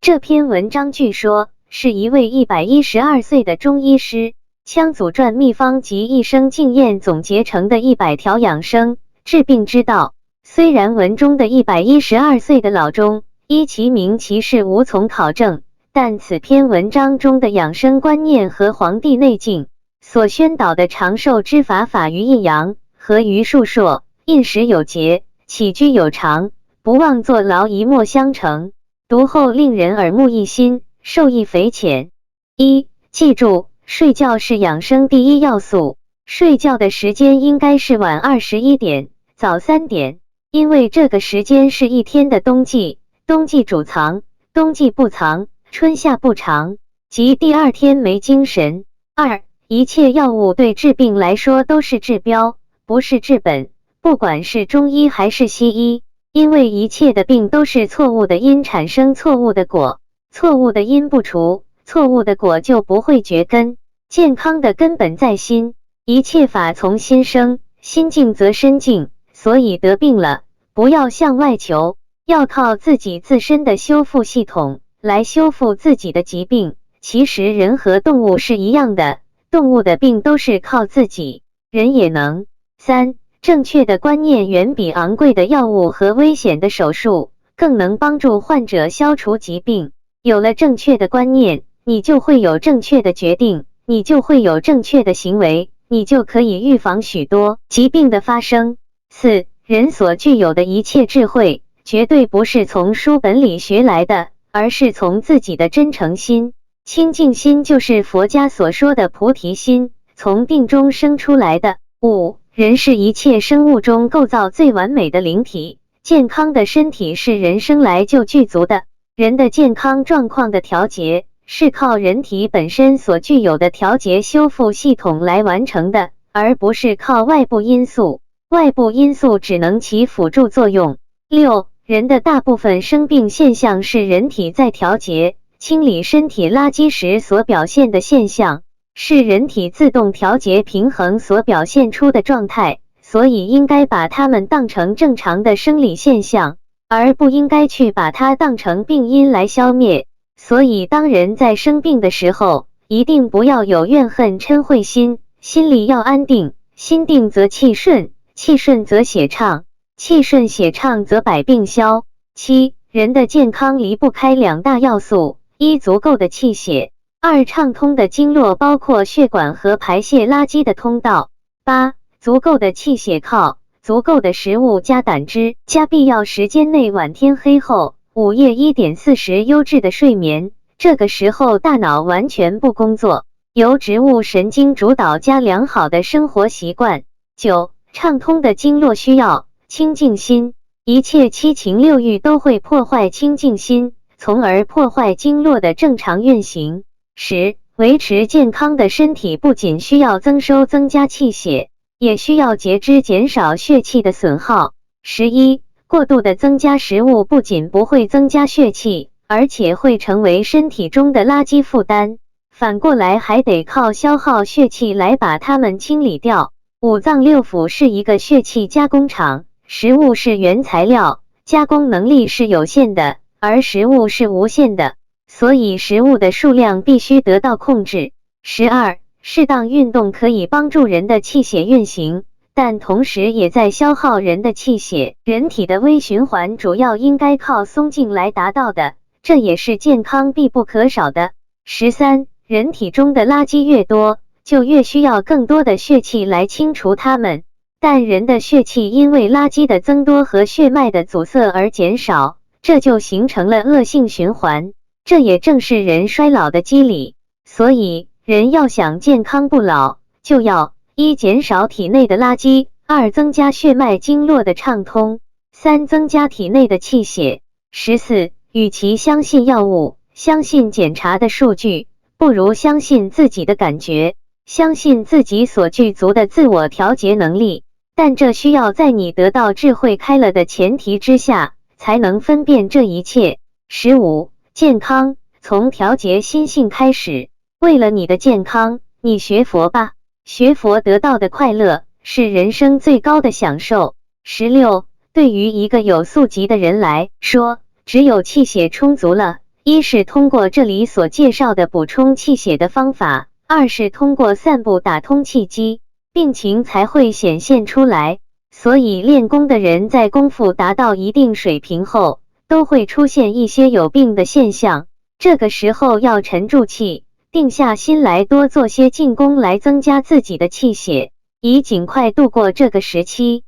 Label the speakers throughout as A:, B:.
A: 这篇文章据说是一位112岁的中医师羌祖传秘方及一生经验总结成的100条养生治病之道。虽然文中的112岁的老中医其名其事无从考证，但此篇文章中的养生观念和《黄帝内经》所宣导的长寿之法法于阴阳，合于数硕，饮食有节，起居有常，不忘坐劳一脉相承，读后令人耳目一新，受益匪浅。记住，睡觉是养生第一要素，睡觉的时间应该是晚21点，早3点，因为这个时间是一天的冬季，冬季主藏，冬季不藏，春夏不长，即第二天没精神。一切药物对治病来说都是治标，不是治本，不管是中医还是西医，因为一切的病都是错误的因产生错误的果，错误的因不除，错误的果就不会绝根。健康的根本在心，一切法从心生，心静则身静，所以得病了，不要向外求，要靠自己自身的修复系统来修复自己的疾病。其实人和动物是一样的，动物的病都是靠自己，人也能。正确的观念远比昂贵的药物和危险的手术更能帮助患者消除疾病。有了正确的观念，你就会有正确的决定，你就会有正确的行为，你就可以预防许多疾病的发生。人所具有的一切智慧，绝对不是从书本里学来的，而是从自己的真诚心。清净心就是佛家所说的菩提心，从定中生出来的。人是一切生物中构造最完美的灵体，健康的身体是人生来就具足的。人的健康状况的调节，是靠人体本身所具有的调节修复系统来完成的，而不是靠外部因素。外部因素只能起辅助作用。人的大部分生病现象是人体在调节、清理身体垃圾时所表现的现象，是人体自动调节平衡所表现出的状态，所以应该把它们当成正常的生理现象，而不应该去把它当成病因来消灭。所以当人在生病的时候，一定不要有怨恨嗔恚心，心里要安定，心定则气顺，气顺则血畅，气顺血畅则百病消。人的健康离不开2大要素：一、足够的气血；二、畅通的经络，包括血管和排泄垃圾的通道。足够的气血靠足够的食物加胆汁，加必要时间内晚天黑后午夜1点40优质的睡眠，这个时候大脑完全不工作，由植物神经主导加良好的生活习惯。畅通的经络需要清净心，一切七情六欲都会破坏清净心，从而破坏经络的正常运行。维持健康的身体不仅需要增加气血，也需要节制减少血气的损耗。过度的增加食物不仅不会增加血气，而且会成为身体中的垃圾负担，反过来还得靠消耗血气来把它们清理掉。五脏六腑是一个血气加工厂，食物是原材料，加工能力是有限的，而食物是无限的，所以食物的数量必须得到控制。适当运动可以帮助人的气血运行，但同时也在消耗人的气血，人体的微循环主要应该靠松静来达到的，这也是健康必不可少的。人体中的垃圾越多，就越需要更多的血气来清除它们，但人的血气因为垃圾的增多和血脉的阻塞而减少，这就形成了恶性循环，这也正是人衰老的机理。所以人要想健康不老，就要一、减少体内的垃圾；二、增加血脉经络的畅通；三、增加体内的气血。与其相信药物，相信检查的数据，不如相信自己的感觉，相信自己所具足的自我调节能力。但这需要在你得到智慧开了的前提之下，才能分辨这一切。健康从调节心性开始。为了你的健康，你学佛吧。学佛得到的快乐是人生最高的享受。对于一个有宿疾的人来说，只有气血充足了，一是通过这里所介绍的补充气血的方法，二是通过散步打通气机，病情才会显现出来。所以练功的人在功夫达到一定水平后，都会出现一些有病的现象。这个时候要沉住气，定下心来，多做些静功来增加自己的气血，以尽快度过这个时期。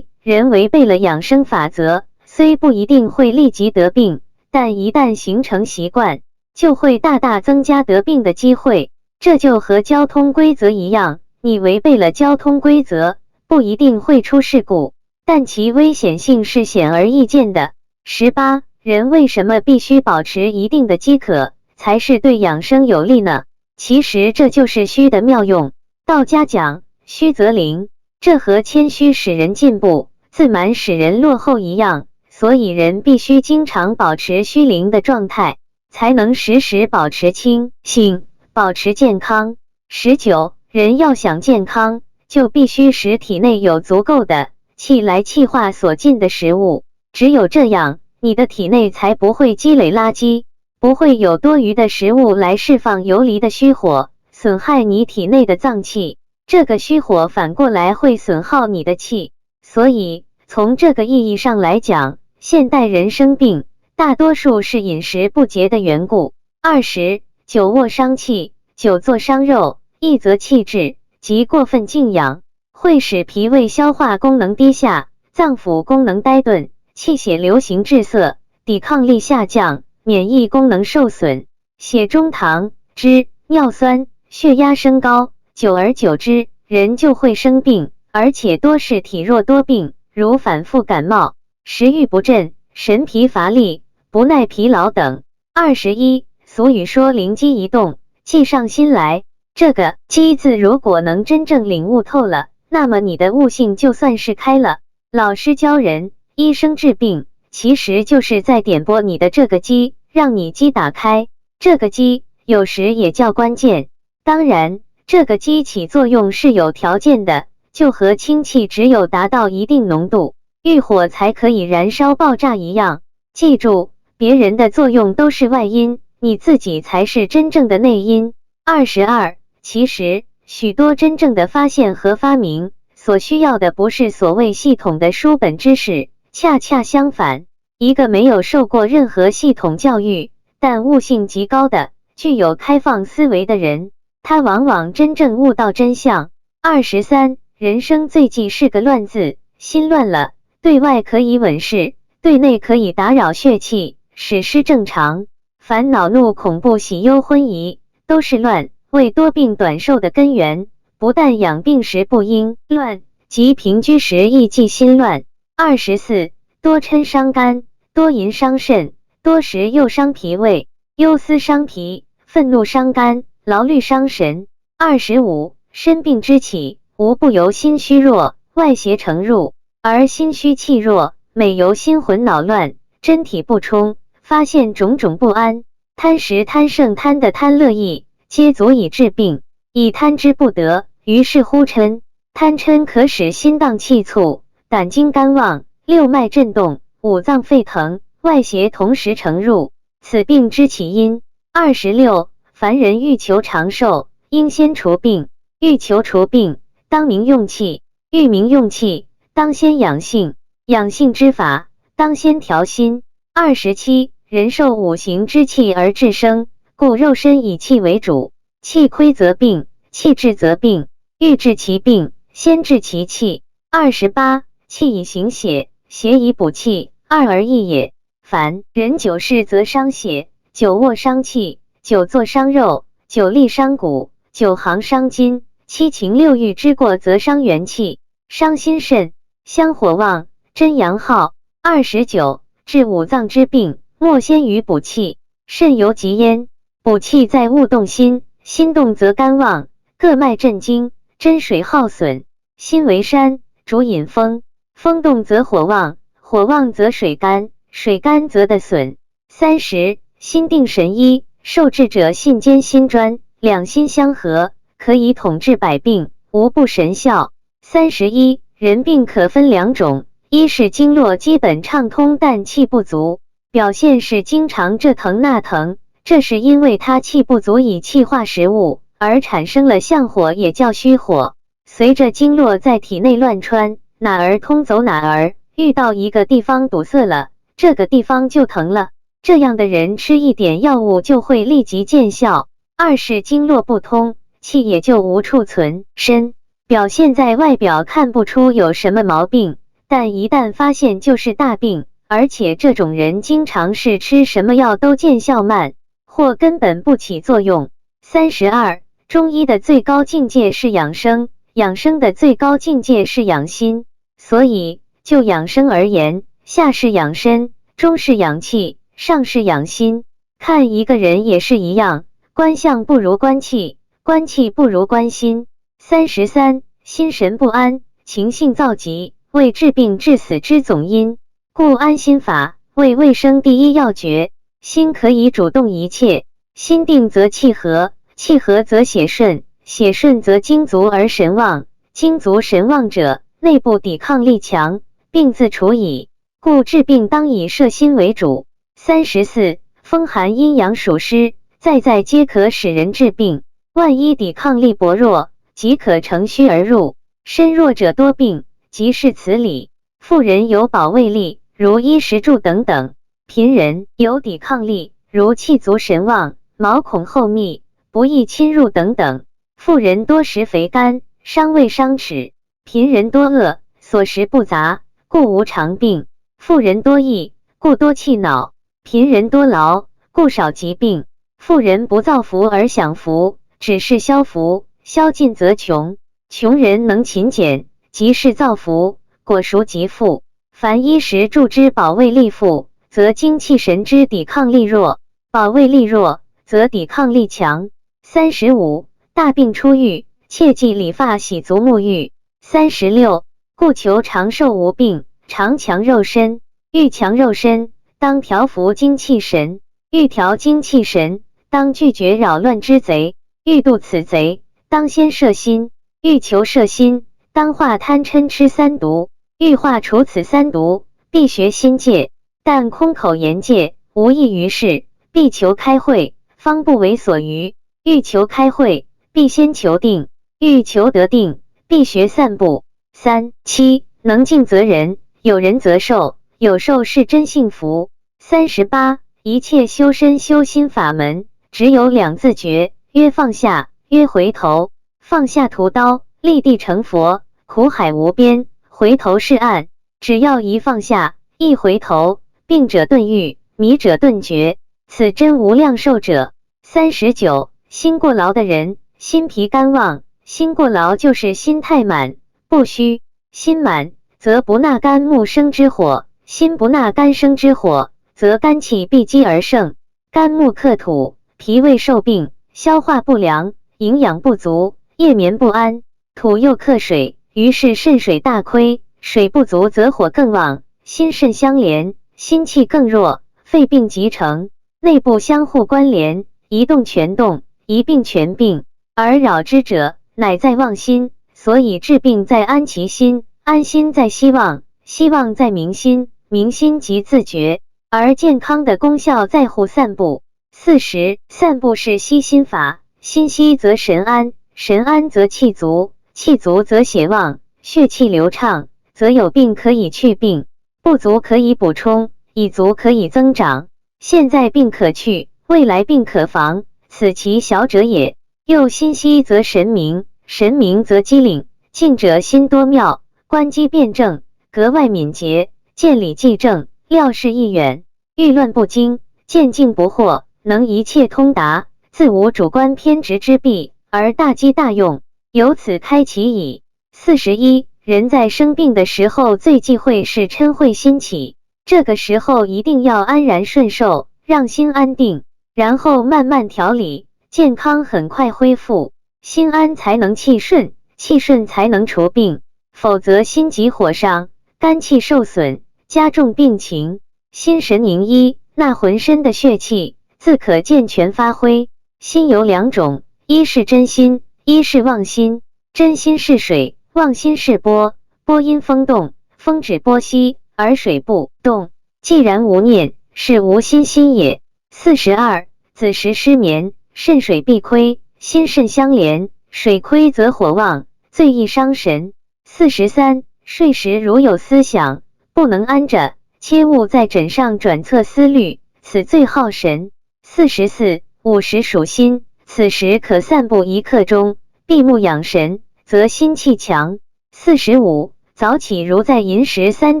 A: 人违背了养生法则，虽不一定会立即得病，但一旦形成习惯，就会大大增加得病的机会。这就和交通规则一样，你违背了交通规则，不一定会出事故，但其危险性是显而易见的。18. 人为什么必须保持一定的饥渴，才是对养生有利呢？其实这就是虚的妙用。道家讲虚则灵，这和谦虚使人进步，自满使人落后一样，所以人必须经常保持虚灵的状态，才能时时保持清醒，保持健康。19. 人要想健康，就必须使体内有足够的气来气化所进的食物，只有这样，你的体内才不会积累垃圾，不会有多余的食物来释放游离的虚火，损害你体内的脏器。这个虚火反过来会损耗你的气，所以从这个意义上来讲，现代人生病大多数是饮食不节的缘故。20. 久卧伤气，久坐伤肉，一则气滞，即过分静养，会使脾胃消化功能低下，脏腑功能呆顿，气血流行滞涩，抵抗力下降，免疫功能受损，血中糖、脂、尿酸、血压升高，久而久之，人就会生病，而且多是体弱多病，如反复感冒、食欲不振、神疲乏力、不耐疲劳等。21. 俗语说灵机一动，计上心来，这个机字如果能真正领悟透了，那么你的悟性就算是开了。老师教人，医生治病，其实就是在点拨你的这个机，让你机打开。这个机有时也叫关键，当然这个机起作用是有条件的，就和氢气只有达到一定浓度，遇火才可以燃烧爆炸一样。记住，别人的作用都是外因，你自己才是真正的内因。22. 其实许多真正的发现和发明所需要的不是所谓系统的书本知识，恰恰相反，一个没有受过任何系统教育，但悟性极高的、具有开放思维的人，他往往真正悟到真相。23. 人生最忌是个乱字，心乱了，对外可以稳势，对内可以打扰血气，使失正常。烦恼怒恐怖喜忧昏疑，都是乱，为多病短寿的根源。不但养病时不应乱，即平居时亦忌心乱。24. 多嗔伤肝，多淫伤肾，多食又伤脾胃，忧思伤脾，愤怒伤肝，劳虑伤神。25. 身病之起，无不由心虚弱，外邪承入，而心虚气弱，每由心魂恼乱，真体不充，发现种种不安，贪食贪胜贪的贪乐意，皆足以治病。以贪之不得，于是乎嗔。贪嗔可使心荡气促，胆经肝旺，六脉震动，五脏沸腾，外邪同时承入，此病之起因。26. 凡人欲求长寿，应先除病。欲求除病，当明用气；欲明用气，当先养性。养性之法，当先调心。27. 人受五行之气而致生，故肉身以气为主。气亏则病，气滞则病。欲治其病，先治其气。28. 气以行血，血以补气，二而一也。凡人久视则伤血，久卧伤气，久坐伤肉，久立伤骨，久行伤筋。七情六欲之过则伤元气，伤心肾，香火旺，真阳耗。29. 治五脏之病，莫先于补气。肾由极焉，补气在物动心，心动则肝旺，各脉震惊，真水耗损。心为山，主引风，风动则火旺，火旺则水干，水干则的损。30. 心定神医，受治者信坚心专，两心相合，可以统治百病，无不神效。31. 人病可分两种，一是经络基本畅通但气不足，表现是经常这疼那疼，这是因为他气不足以气化食物，而产生了相火，也叫虚火。随着经络在体内乱穿，哪儿通走哪儿，遇到一个地方堵塞了，这个地方就疼了。这样的人吃一点药物就会立即见效。二是经络不通，气也就无处存身，表现在外表看不出有什么毛病，但一旦发现就是大病，而且这种人经常是吃什么药都见效慢，或根本不起作用。32. 中医的最高境界是养生，养生的最高境界是养心，所以就养生而言，下是养身，中是养气，上是养心。看一个人也是一样，观相不如观气，观气不如观心。33. 心神不安，情性躁急，为治病致死之总因，故安心法为卫生第一要诀。心可以主动一切，心定则气和，气和则血顺，血顺则精足而神旺，精足神旺者，内部抵抗力强，病自除矣。故治病当以摄心为主。34. 风寒阴阳属湿，在皆可使人治病，万一抵抗力薄弱，即可乘虚而入。身弱者多病，即是此理。妇人有保卫力，如衣食住等等；贫人有抵抗力，如气足神旺，毛孔厚密，不易侵入等等。妇人多食肥甘，伤胃伤齿；贫人多饿，所食不杂，故无常病。妇人多疫，故多气恼；贫人多劳，故少疾病。妇人不造福而享福，只是消福，消尽则穷。穷人能勤俭，即是造福，果熟即富。凡衣食住之保卫力富，则精气神之抵抗力弱；保卫力弱，则抵抗力强。35. 大病初愈，切忌理发洗足沐浴。36. 故求长寿无病，常强肉身。欲强肉身，当调服精气神；欲调精气神，当拒绝扰乱之贼；欲度此贼，当先摄心；欲求摄心，当化贪嗔痴三毒；欲化除此三毒，必学心戒。但空口言戒，无益于事，必求开慧，方不为所余。欲求开慧，必先求定；欲求得定，必学散步。37. 能静则仁，有仁则寿，有寿是真幸福。38. 一切修身修心法门，只有两字诀，曰放下，曰回头。放下屠刀，立地成佛，苦海无边，回头是岸。只要一放下，一回头，病者顿愈，迷者顿绝，此真无量寿者。39. 心过劳的人，心脾肝旺，心过劳就是心太满，不虚；心满，则不纳肝木生之火，心不纳肝生之火，则肝气闭积而盛。肝木克土，脾胃受病，消化不良，营养不足，夜眠不安。土又克水，于是肾水大亏，水不足则火更旺，心肾相连，心气更弱，肺病即成。内部相互关联，一动全动，一病全病，而扰之者，乃在妄心。所以治病在安其心，安心在希望，希望在明心，明心即自觉。而健康的功效在乎散步。40. 散步是息心法，心息则神安，神安则气足，气足则血旺，血气流畅，则有病可以去病，不足可以补充，已足可以增长。现在病可去，未来病可防，此其小者也。又心息则神明，神明则机灵，静者心多妙，观机辩证，格外敏捷，见理记正，料事亦远，欲乱不惊，见静不惑，能一切通达，自无主观偏执之弊，而大机大用，由此开启矣。41. 人在生病的时候最忌讳是嗔恚心起，这个时候一定要安然顺受，让心安定，然后慢慢调理，健康很快恢复。心安才能气顺，气顺才能除病，否则心急火上，肝气受损，加重病情。心神凝一，那浑身的血气自可健全发挥。心有两种，一是真心，一是妄心。真心是水，妄心是波，波因风动，风止波息，而水不动。既然无念，是无心心也。42. 子时失眠，肾水必亏，心肾相连，水亏则火旺，最易伤神。43. 睡时如有思想，不能安着，切勿在枕上转侧思虑，此最耗神。44. 午时属心，此时可散步1刻钟，闭目养神，则心气强。45. 早起如在寅时3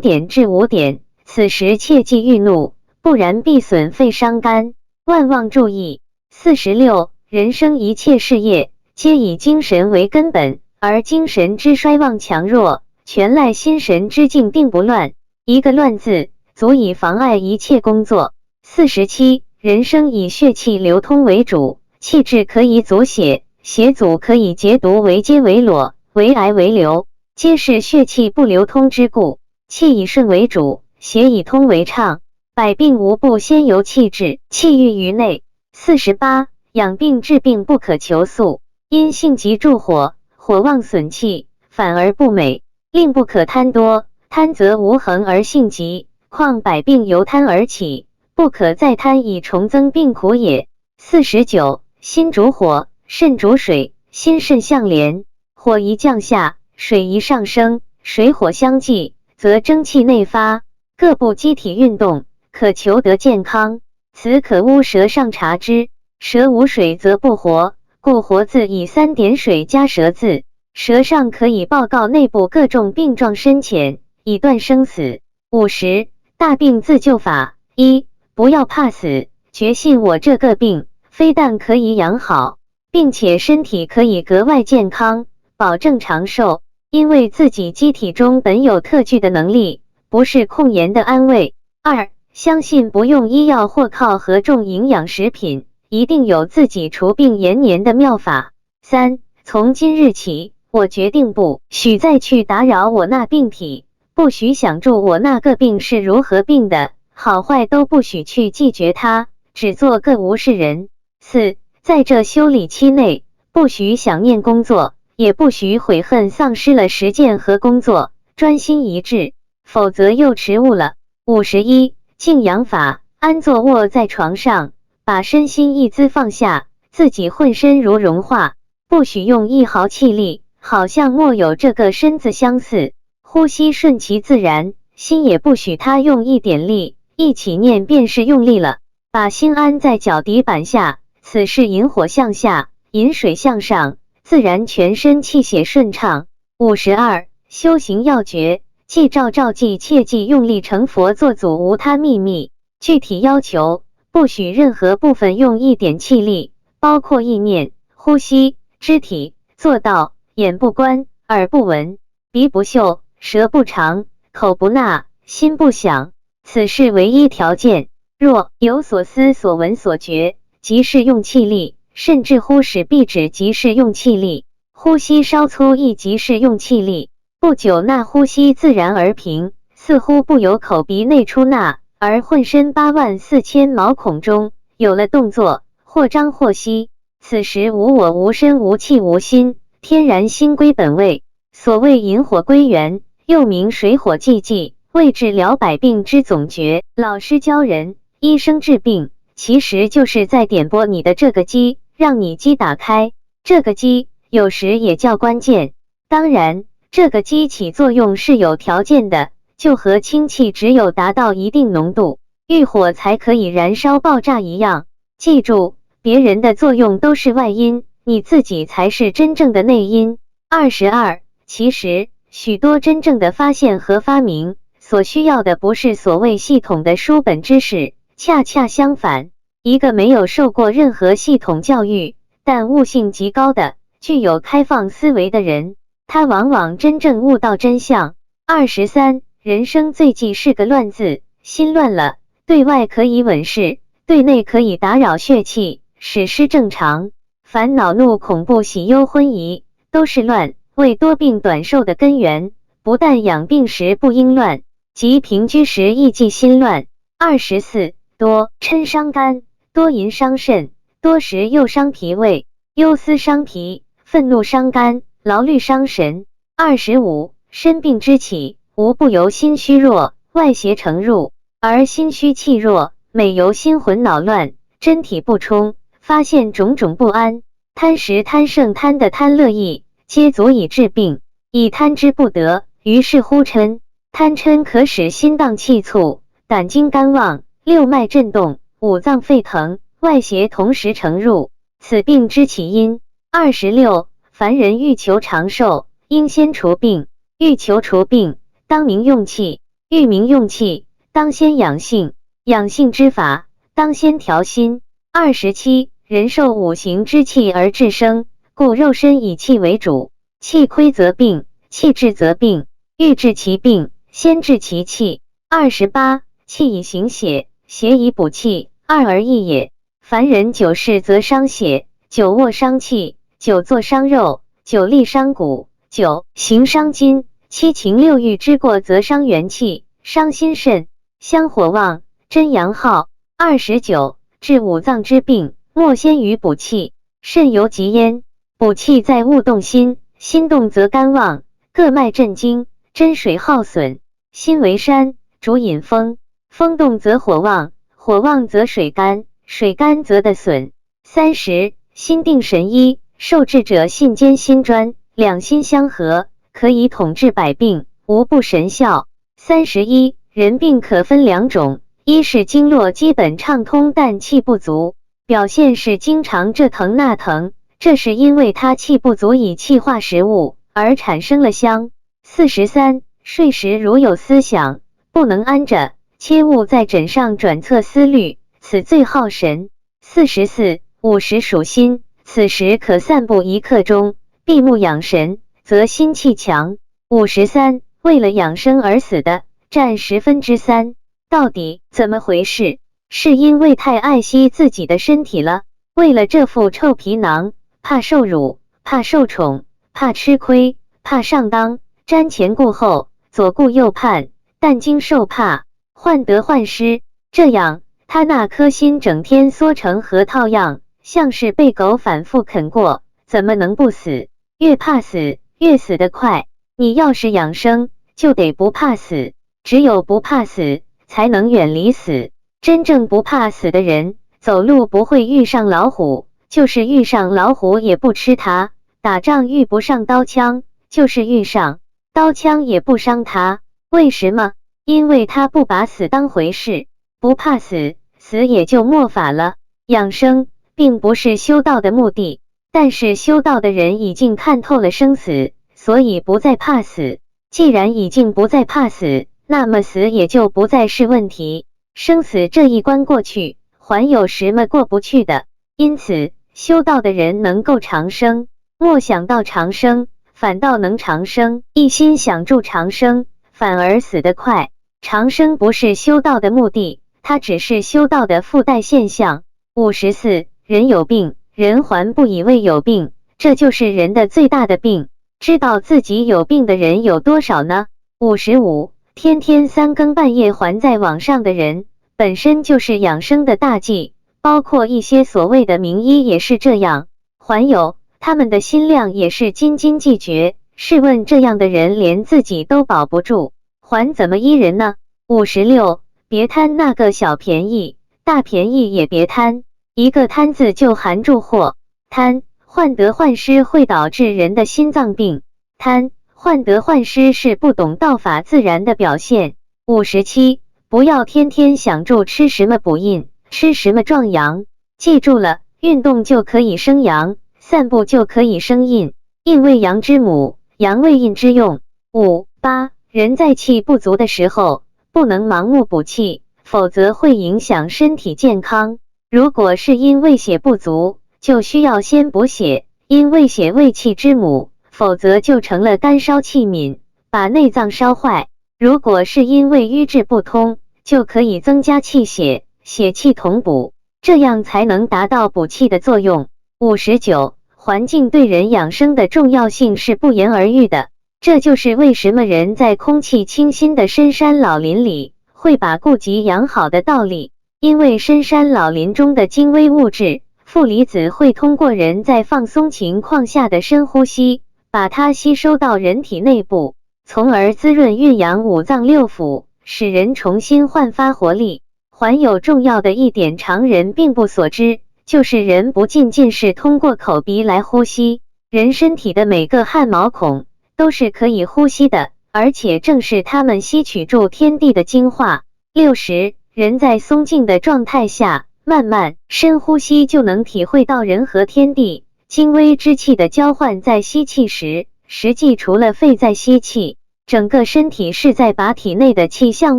A: 点至5点，此时切忌郁怒，不然必损肺伤肝，万望注意。46. 人生一切事业，皆以精神为根本，而精神之衰旺强弱，全赖心神之静定不乱，一个乱字，足以妨碍一切工作。47. 人生以血气流通为主，气滞可以阻血，血阻可以解毒为结为裸，为癌为瘤，皆是血气不流通之故。气以顺为主，血以通为畅，百病无不先由气滞，气郁于内。48. 养病治病不可求速，因性急助火，火旺损气，反而不美，令不可贪多，贪则无恒而性急，况百病由贪而起，不可再贪以重增病苦也。49. 心主火，肾主水，心肾相连，火一降下，水一上升，水火相济，则蒸气内发，各部机体运动，可求得健康。此可污舌上察之，舌无水则不活，故活字以3点水加舌字，舌上可以报告内部各种病状深浅，以断生死。50. 大病自救法。1. 不要怕死，决信我这个病非但可以养好，并且身体可以格外健康，保证长寿，因为自己机体中本有特具的能力，不是空言的安慰。2. 相信不用医药或靠合众营养食品，一定有自己除病延年的妙法。3. 从今日起，我决定不许再去打扰我那病体，不许想住我那个病是如何病的，好坏都不许去记觉它，只做个无事人。4. 在这修理期内，不许想念工作，也不许悔恨丧失了实践和工作，专心一致，否则又迟误了。51. 静养法。安坐卧在床上，把身心一姿放下，自己浑身如融化，不许用一毫气力，好像莫有这个身子相似。呼吸顺其自然，心也不许他用一点力，一起念便是用力了。把心安在脚底板下，此是引火向下，引水向上，自然全身气血顺畅。52. 修行要诀。记照记，切记用力成佛做祖，无他秘密。具体要求，不许任何部分用一点气力，包括意念、呼吸、肢体。做到眼不观，耳不闻，鼻不嗅，舌不尝，口不纳，心不想，此是唯一条件。若有所思所闻所觉，即是用气力，甚至忽使闭指即是用气力，呼吸稍粗亦即是用气力。不久那呼吸自然而平，似乎不由口鼻内出纳，而浑身84000毛孔中有了动作，或张或息。此时无我无身无气无心，天然心归本位。所谓引火归元，又名水火既济，为治疗百病之总诀。老师教人，医生治病，其实就是在点拨你的这个机，让你机打开。这个机有时也叫关键。当然这个机起作用是有条件的，就和氢气只有达到一定浓度，遇火才可以燃烧爆炸一样。记住，别人的作用都是外因，你自己才是真正的内因。22. 其实许多真正的发现和发明，所需要的不是所谓系统的书本知识，恰恰相反，一个没有受过任何系统教育，但悟性极高的、具有开放思维的人，他往往真正悟到真相。23. 人生最忌是个乱字，心乱了，对外可以稳势，对内可以打扰血气，使失正常。烦恼怒恐怖喜忧昏疑，都是乱，为多病短寿的根源。不但养病时不应乱，即平居时亦忌心乱。24. 多嗔伤肝，多淫伤肾，多食又伤脾胃，忧思伤脾，愤怒伤肝，劳虑伤神。25. 身病之起，无不由心虚弱，外邪成入，而心虚气弱，每由心魂恼乱，真体不充，发现种种不安，贪食贪胜贪的贪乐意，皆足以治病。以贪之不得，于是乎嗔。贪嗔可使心荡气促，胆经肝旺，六脉震动，五脏沸腾，外邪同时承入，此病之起因。26. 凡人欲求长寿，应先除病。欲求除病，当明用气。欲明用气，当先养性。养性之法，当先调心。27. 人受五行之气而致生，故肉身以气为主。气亏则病，气滞则病。欲治其病，先治其气。28. 气以行血，血以补气，二而一也。凡人久视则伤血，久卧伤气，久坐伤肉，久立伤骨，久行伤筋。七情六欲之过则伤元气，伤心肾，香火旺，真阳耗。29. 治五脏之病，莫先于补气。肾由极焉，补气在物动心，心动则肝旺，各脉震惊，真水耗损。心为山，主引风，风动则火旺，火旺则水干，水干则得损。30. 心定神医，受治者信坚心专，两心相合，可以统治百病，无不神效。31. 人病可分两种，一是经络基本畅通但气不足，表现是经常这疼那疼，这是因为他气不足以气化食物，而产生了香。43. 睡时如有思想，不能安着，切勿在枕上转侧思虑，此最耗神。44. 午时属心，此时可散步1刻钟，闭目养神，则心气强。53. 为了养生而死的，占3/10。到底怎么回事？是因为太爱惜自己的身体了，为了这副臭皮囊，怕受辱，怕受宠，怕吃亏，怕上当，瞻前顾后，左顾右盼，但惊受怕，患得患失，这样他那颗心整天缩成核桃样，像是被狗反复啃过，怎么能不死？越怕死，越死得快。你要是养生，就得不怕死，只有不怕死，才能远离死。真正不怕死的人，走路不会遇上老虎，就是遇上老虎也不吃它；打仗遇不上刀枪，就是遇上刀枪也不伤他。为什么？因为他不把死当回事，不怕死，死也就没法了。养生并不是修道的目的，但是修道的人已经看透了生死，所以不再怕死。既然已经不再怕死，那么死也就不再是问题。生死这一关过去，还有什么过不去的？因此，修道的人能够长生，莫想到长生，反倒能长生；一心想住长生，反而死得快。长生不是修道的目的，它只是修道的附带现象。54. 人有病，人还不以为有病，这就是人的最大的病。知道自己有病的人有多少呢？55. 天天3更半夜还在网上的人，本身就是养生的大忌，包括一些所谓的名医也是这样。还有，他们的心量也是斤斤计较，试问这样的人连自己都保不住，还怎么医人呢？56. 别贪那个小便宜，大便宜也别贪，一个贪字就含住祸。贪，患得患失会导致人的心脏病。贪，患得患失是不懂道法自然的表现。57. 不要天天想住吃什么补阴，吃什么壮阳。记住了，运动就可以生阳，散步就可以生阴。阴为阳之母，阳为阴之用。8. 人在气不足的时候，不能盲目补气，否则会影响身体健康。如果是因为血不足，就需要先补血，因为血为气之母，否则就成了干烧气敏，把内脏烧坏。如果是因为瘀滞不通，就可以增加气血，血气同补，这样才能达到补气的作用。59. 环境对人养生的重要性是不言而喻的，这就是为什么人在空气清新的深山老林里会把痼疾养好的道理。因为深山老林中的精微物质负离子会通过人在放松情况下的深呼吸，把它吸收到人体内部，从而滋润运养五脏六腑，使人重新焕发活力。还有重要的一点，常人并不所知，就是人不仅仅是通过口鼻来呼吸，人身体的每个汗毛孔都是可以呼吸的，而且正是它们吸取住天地的精华。60. 人在松静的状态下，慢慢深呼吸，就能体会到人和天地精微之气的交换。在吸气时，实际除了肺在吸气，整个身体是在把体内的气向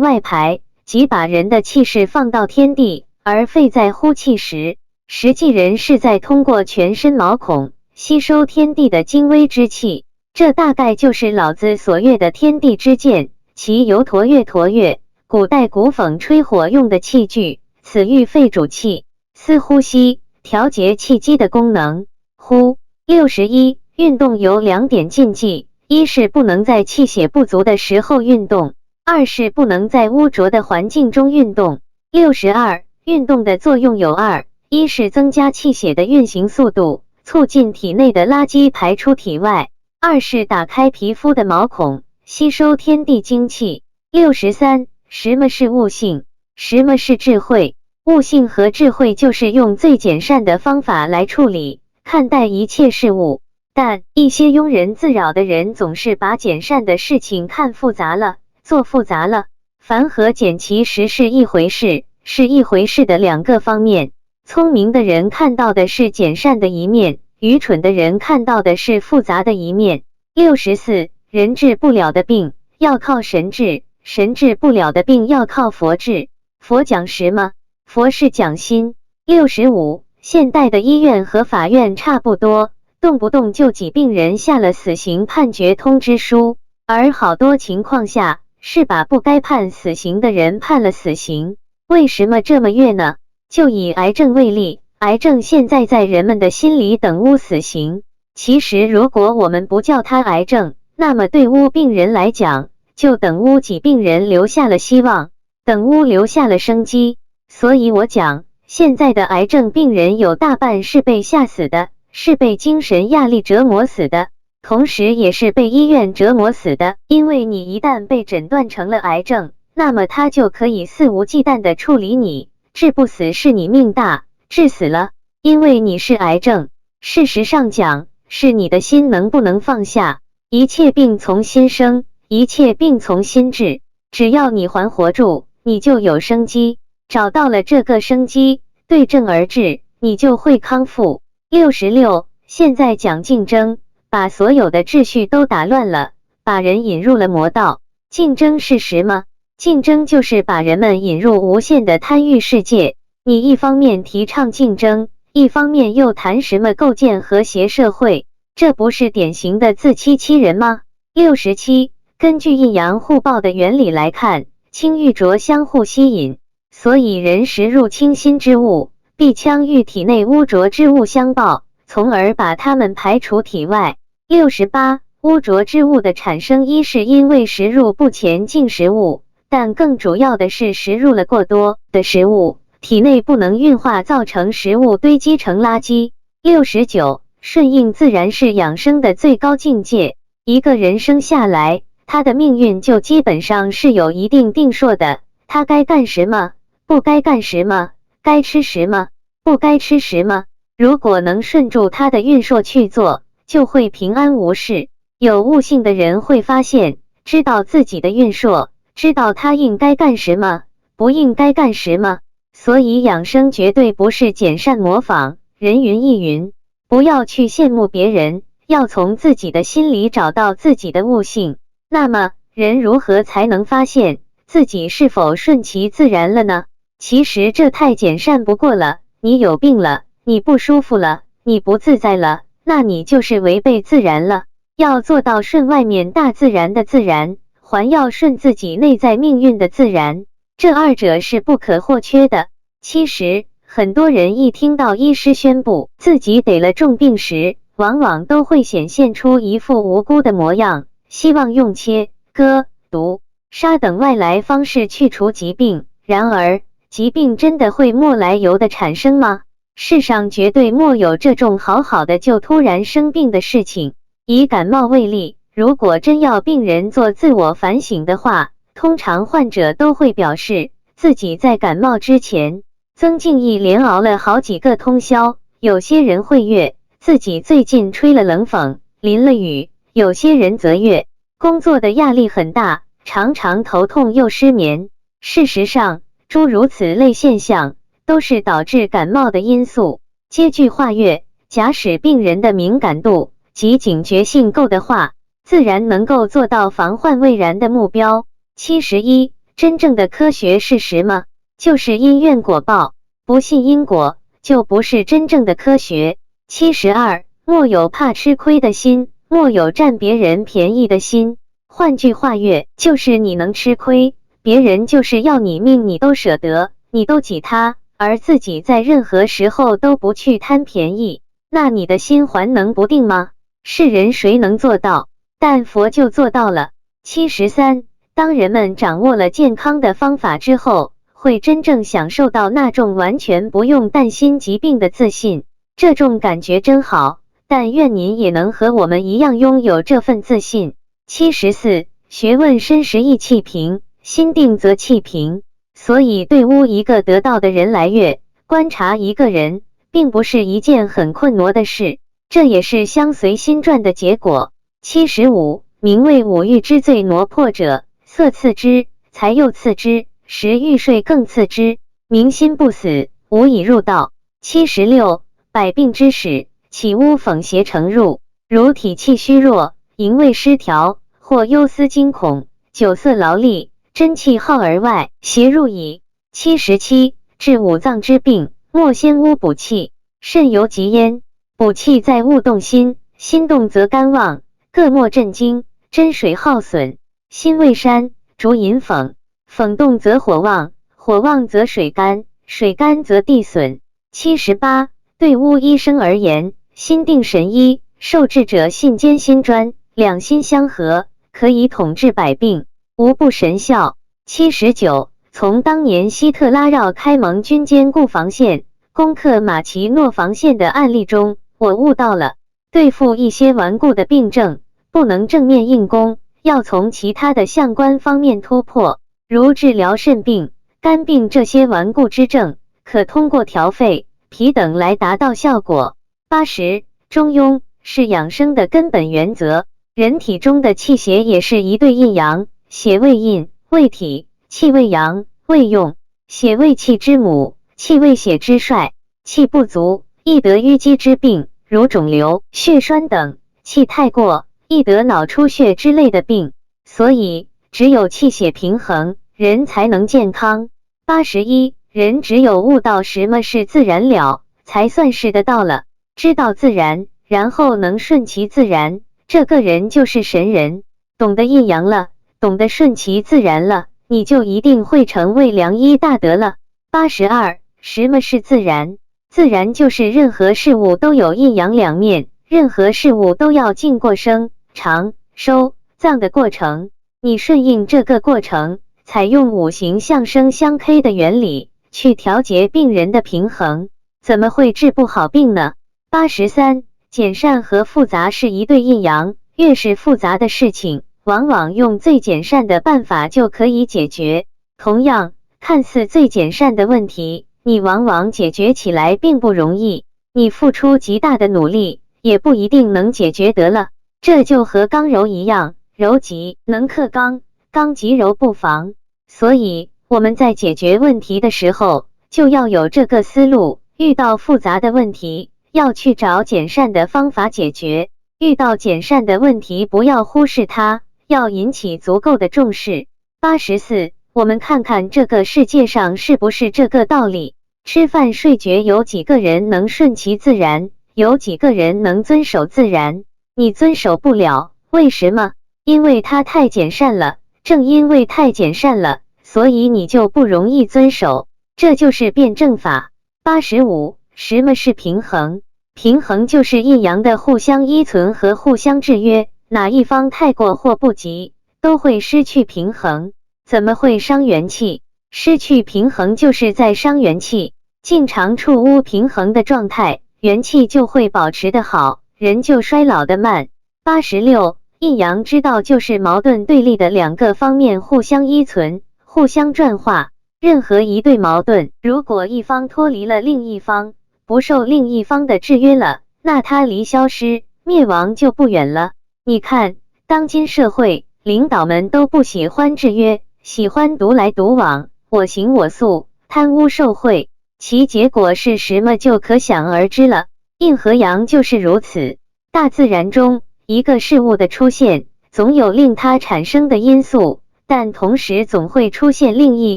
A: 外排，即把人的气势放到天地；而肺在呼气时，实际人是在通过全身毛孔吸收天地的精微之气。这大概就是老子所阅的天地之剑，其由橐越橐越，古代鼓讽吹火用的器具，此欲肺主气，司呼吸，调节气机的功能。呼。61. 运动有2点禁忌，一是不能在气血不足的时候运动，二是不能在污浊的环境中运动。62. 运动的作用有二，一是增加气血的运行速度，促进体内的垃圾排出体外；二是打开皮肤的毛孔，吸收天地精气。63. 什么是悟性？什么是智慧？悟性和智慧就是用最简善的方法来处理、看待一切事物。但一些庸人自扰的人总是把简善的事情看复杂了，做复杂了。繁和简其实是一回事，是一回事的两个方面。聪明的人看到的是简善的一面，愚蠢的人看到的是复杂的一面。64. 人治不了的病，要靠神治；神治不了的病，要靠佛治。佛讲什么？佛是讲心。65. 现代的医院和法院差不多，动不动就给病人下了死刑判决通知书，而好多情况下是把不该判死刑的人判了死刑。为什么这么越呢？就以癌症为例，癌症现在在人们的心里等污死刑。其实如果我们不叫它癌症，那么对污病人来讲，就等污给病人留下了希望，等污留下了生机。所以我讲，现在的癌症病人有大半是被吓死的，是被精神压力折磨死的，同时也是被医院折磨死的。因为你一旦被诊断成了癌症，那么他就可以肆无忌惮地处理你，治不死是你命大，治死了，因为你是癌症。事实上讲，是你的心能不能放下。一切病从心生，一切病从心治，只要你还活住，你就有生机。找到了这个生机，对症而治，你就会康复。66. 现在讲竞争，把所有的秩序都打乱了，把人引入了魔道。竞争是什么？竞争就是把人们引入无限的贪欲世界。你一方面提倡竞争，一方面又谈什么构建和谐社会，这不是典型的自欺欺人吗？67. 根据阴阳互抱的原理来看，清遇浊相互吸引，所以人食入清心之物，必将与体内污浊之物相抱，从而把它们排除体外。68. 污浊之物的产生，一是因为食入不前进食物，但更主要的是食入了过多的食物，体内不能运化，造成食物堆积成垃圾。69. 顺应自然是养生的最高境界。一个人生下来，他的命运就基本上是有一定定数的，他该干什么，不该干什么，该吃什么，不该吃什么。如果能顺住他的运数去做，就会平安无事。有悟性的人会发现，知道自己的运数，知道他应该干什么，不应该干什么。所以养生绝对不是简善模仿，人云亦云。不要去羡慕别人，要从自己的心里找到自己的悟性。那么，人如何才能发现自己是否顺其自然了呢？其实这太简善不过了。你有病了，你不舒服了，你不自在了，那你就是违背自然了。要做到顺外面大自然的自然，还要顺自己内在命运的自然，这二者是不可或缺的。其实，很多人一听到医师宣布自己得了重病时，往往都会显现出一副无辜的模样，希望用切、割、毒、杀等外来方式去除疾病。然而，疾病真的会没来由的产生吗？世上绝对没有这种好好的就突然生病的事情。以感冒为例，如果真要病人做自我反省的话，通常患者都会表示自己在感冒之前，曾敬义连熬了好几个通宵。有些人会怨自己最近吹了冷风，淋了雨；有些人则怨工作的压力很大，常常头痛又失眠。事实上，诸如此类现象都是导致感冒的因素。接句话曰：假使病人的敏感度及警觉性够的话，自然能够做到防患未然的目标。71. 真正的科学是什么？就是因缘果报，不信因果，就不是真正的科学。72. 莫有怕吃亏的心，莫有占别人便宜的心。换句话曰，就是你能吃亏，别人就是要你命你都舍得，你都挤他，而自己在任何时候都不去贪便宜，那你的心还能不定吗？世人谁能做到？但佛就做到了。73. 当人们掌握了健康的方法之后，会真正享受到那种完全不用担心疾病的自信，这种感觉真好，但愿您也能和我们一样拥有这份自信。74. 学问深时意气平，心定则气平。所以对于一个得道的人来越，观察一个人并不是一件很困难的事，这也是相随心转的结果。75. 名为五欲之最挪破者，色次之，财又次之，食欲睡更次之。民心不死，无以入道。76. 百病之始，起污讽邪成入，如体气虚弱，营卫失调，或忧思惊恐，酒色劳力，真气耗而外，邪入矣。77. 治五脏之病，莫先污补气，肾由极焉。补气在物动心，心动则肝旺，各莫震惊，真水耗损。心为山，主引讽，讽动则火旺，火旺则水干，水干则地损。78. 对于医生而言，心定神医，受治者信兼心专，两心相合，可以统治百病，无不神效。79. 从当年希特拉绕开盟军坚固防线，攻克马奇诺防线的案例中，我悟到了，对付一些顽固的病症，不能正面硬攻，要从其他的相关方面突破，如治疗肾病、肝病这些顽固之症，可通过调肺、脾等来达到效果。80. 中庸是养生的根本原则，人体中的气血也是一对阴阳，血为阴，为体；气为阳，为用。血为气之母，气为血之帅，气不足，易得淤积之病，如肿瘤、血栓等；气太过，易得脑出血之类的病。所以，只有气血平衡，人才能健康。81. 人只有悟到什么是自然了，才算是得到了。知道自然，然后能顺其自然，这个人就是神人。懂得阴阳了，懂得顺其自然了，你就一定会成为良医大德了。82. 什么是自然？自然就是任何事物都有阴阳两面，任何事物都要经过生、长、收、藏的过程。你顺应这个过程，采用五行相生相克的原理去调节病人的平衡，怎么会治不好病呢？83. 简善和复杂是一对阴阳，越是复杂的事情，往往用最简善的办法就可以解决。同样，看似最简善的问题，你往往解决起来并不容易，你付出极大的努力，也不一定能解决得了。这就和刚柔一样，柔极能克刚，刚极柔不防。所以，我们在解决问题的时候，就要有这个思路，遇到复杂的问题，要去找简善的方法解决。遇到简善的问题，不要忽视它，要引起足够的重视。84. 我们看看这个世界上是不是这个道理？吃饭睡觉有几个人能顺其自然？有几个人能遵守自然？你遵守不了，为什么？因为它太简善了，正因为太简善了，所以你就不容易遵守。这就是辩证法。85. 什么是平衡？平衡就是阴阳的互相依存和互相制约，哪一方太过或不及，都会失去平衡。怎么会伤元气？失去平衡就是在伤元气，经常处于平衡的状态，元气就会保持得好，人就衰老得慢。86. 阴阳之道就是矛盾对立的两个方面互相依存，互相转化。任何一对矛盾，如果一方脱离了另一方，不受另一方的制约了，那它离消失、灭亡就不远了。你看，当今社会，领导们都不喜欢制约，喜欢独来独往，我行我素，贪污受贿，其结果是什么就可想而知了。阴和阳就是如此。大自然中，一个事物的出现，总有令它产生的因素，但同时总会出现另一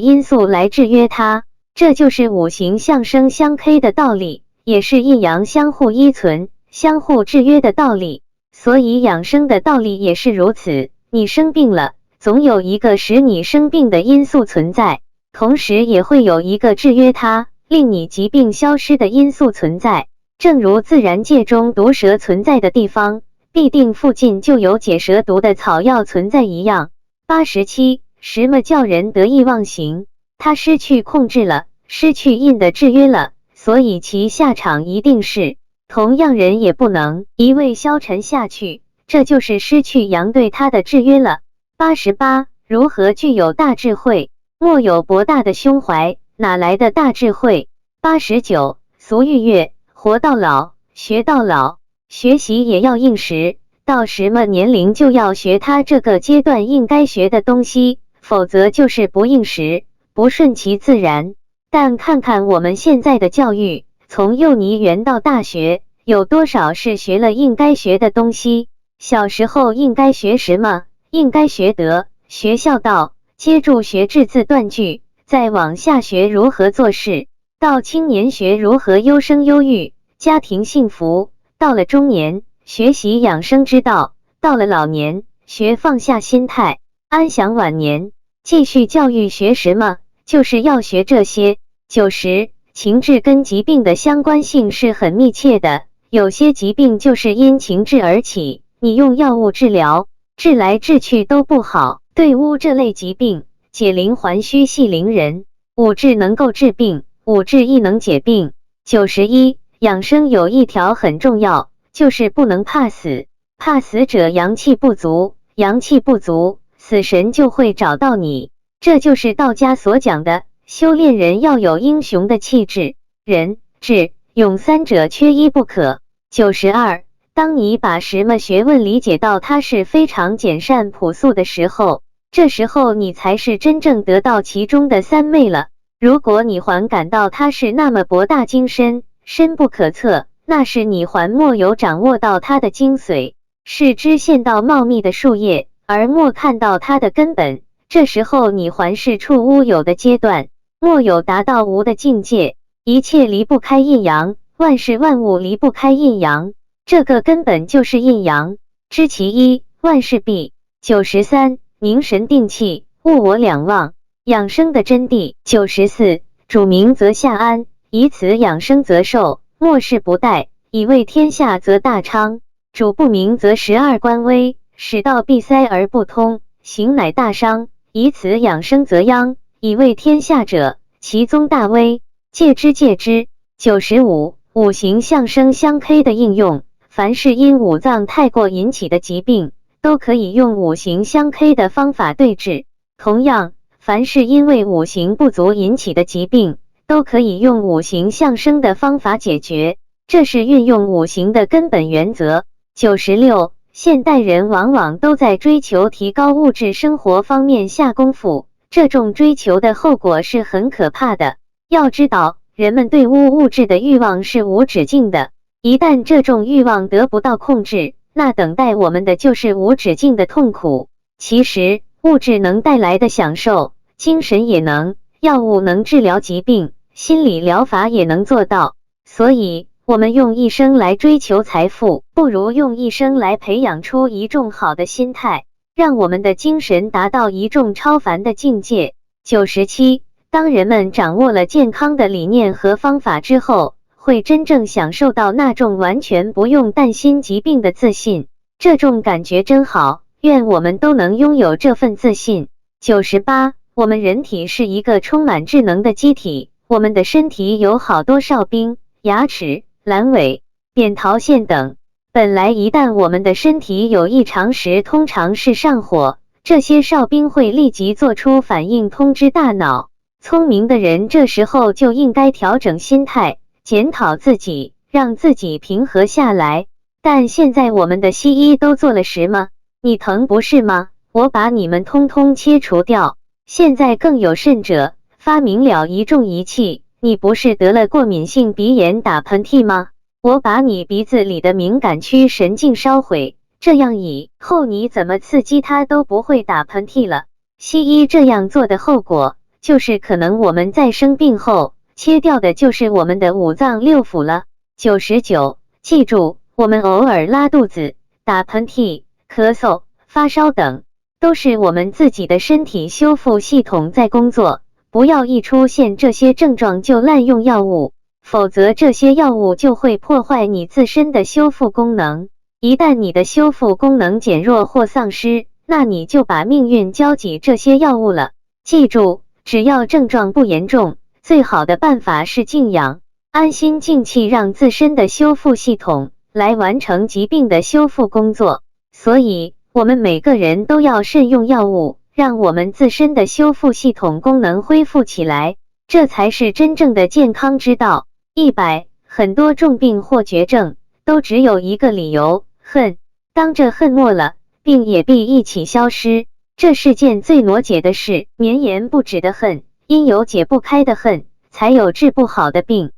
A: 因素来制约它，这就是五行相生相克的道理，也是阴阳相互依存、相互制约的道理。所以养生的道理也是如此，你生病了，总有一个使你生病的因素存在，同时也会有一个制约它、令你疾病消失的因素存在。正如自然界中毒蛇存在的地方，必定附近就有解蛇毒的草药存在一样。87. 什么叫人得意忘形？他失去控制了，失去阴的制约了，所以其下场一定是。同样人也不能一味消沉下去，这就是失去阳对他的制约了。88. 如何具有大智慧？莫有博大的胸怀，哪来的大智慧？89. 俗语曰：活到老，学到老。学习也要应时，到什么年龄就要学他这个阶段应该学的东西，否则就是不应时，不顺其自然。但看看我们现在的教育，从幼稚园到大学，有多少是学了应该学的东西？小时候应该学什么？应该学德，学孝道，接住学字字断句，再往下学如何做事。到青年学如何优生优育，家庭幸福；到了中年，学习养生之道；到了老年，学放下心态，安享晚年。继续教育学什么？就是要学这些。90. 情志跟疾病的相关性是很密切的，有些疾病就是因情志而起，你用药物治疗，治来治去都不好。对污这类疾病，解铃还须系铃人。五志能够治病，五志亦能解病。91. 养生有一条很重要，就是不能怕死。怕死者阳气不足，阳气不足，死神就会找到你。这就是道家所讲的，修炼人要有英雄的气质，仁、智、勇三者缺一不可。92. 当你把什么学问理解到它是非常简善朴素的时候，这时候你才是真正得到其中的三昧了。如果你还感到它是那么博大精深、深不可测，那是你还莫有掌握到它的精髓，是枝现到茂密的树叶，而莫看到它的根本。这时候你还是处无有的阶段，莫有达到无的境界。一切离不开阴阳，万事万物离不开阴阳，这个根本就是阴阳。知其一，万事毕。93. 凝神定气，物我两忘。养生的真谛。94. 主明则下安，以此养生则寿，末世不殆，以为天下则大昌。主不明则12官危，使道闭塞而不通，行乃大伤。以此养生则殃，以为天下者，其宗大危。戒之戒之。95. 五行相生相克的应用。凡是因五脏太过引起的疾病，都可以用五行相克的方法对治。同样，凡是因为五行不足引起的疾病，都可以用五行相生的方法解决，这是运用五行的根本原则。96. 现代人往往都在追求提高物质生活方面下功夫，这种追求的后果是很可怕的。要知道，人们对物质的欲望是无止境的，一旦这种欲望得不到控制，那等待我们的就是无止境的痛苦。其实，物质能带来的享受，精神也能，药物能治疗疾病，心理疗法也能做到。所以，我们用一生来追求财富，不如用一生来培养出一种好的心态，让我们的精神达到一种超凡的境界。97. 当人们掌握了健康的理念和方法之后，会真正享受到那种完全不用担心疾病的自信，这种感觉真好，愿我们都能拥有这份自信。98. 我们人体是一个充满智能的机体，我们的身体有好多哨兵、牙齿、阑尾、扁桃腺等。本来一旦我们的身体有异常时，通常是上火，这些哨兵会立即做出反应通知大脑，聪明的人这时候就应该调整心态，检讨自己，让自己平和下来。但现在我们的西医都做了什么？你疼不是吗？我把你们通通切除掉。现在更有甚者，发明了一种仪器，你不是得了过敏性鼻炎打喷嚏吗？我把你鼻子里的敏感区神经烧毁，这样以后你怎么刺激它都不会打喷嚏了。西医这样做的后果，就是可能我们在生病后，切掉的就是我们的五脏六腑了。99，记住，我们偶尔拉肚子、打喷嚏、咳嗽、发烧等，都是我们自己的身体修复系统在工作，不要一出现这些症状就滥用药物，否则这些药物就会破坏你自身的修复功能。一旦你的修复功能减弱或丧失，那你就把命运交给这些药物了。记住，只要症状不严重，最好的办法是静养，安心静气，让自身的修复系统来完成疾病的修复工作。所以，我们每个人都要慎用药物，让我们自身的修复系统功能恢复起来，这才是真正的健康之道。100，很多重病或绝症都只有一个理由，恨。当这恨没了，病也必一起消失。这世件最挪解的事，绵延不止的恨，因有解不开的恨，才有治不好的病。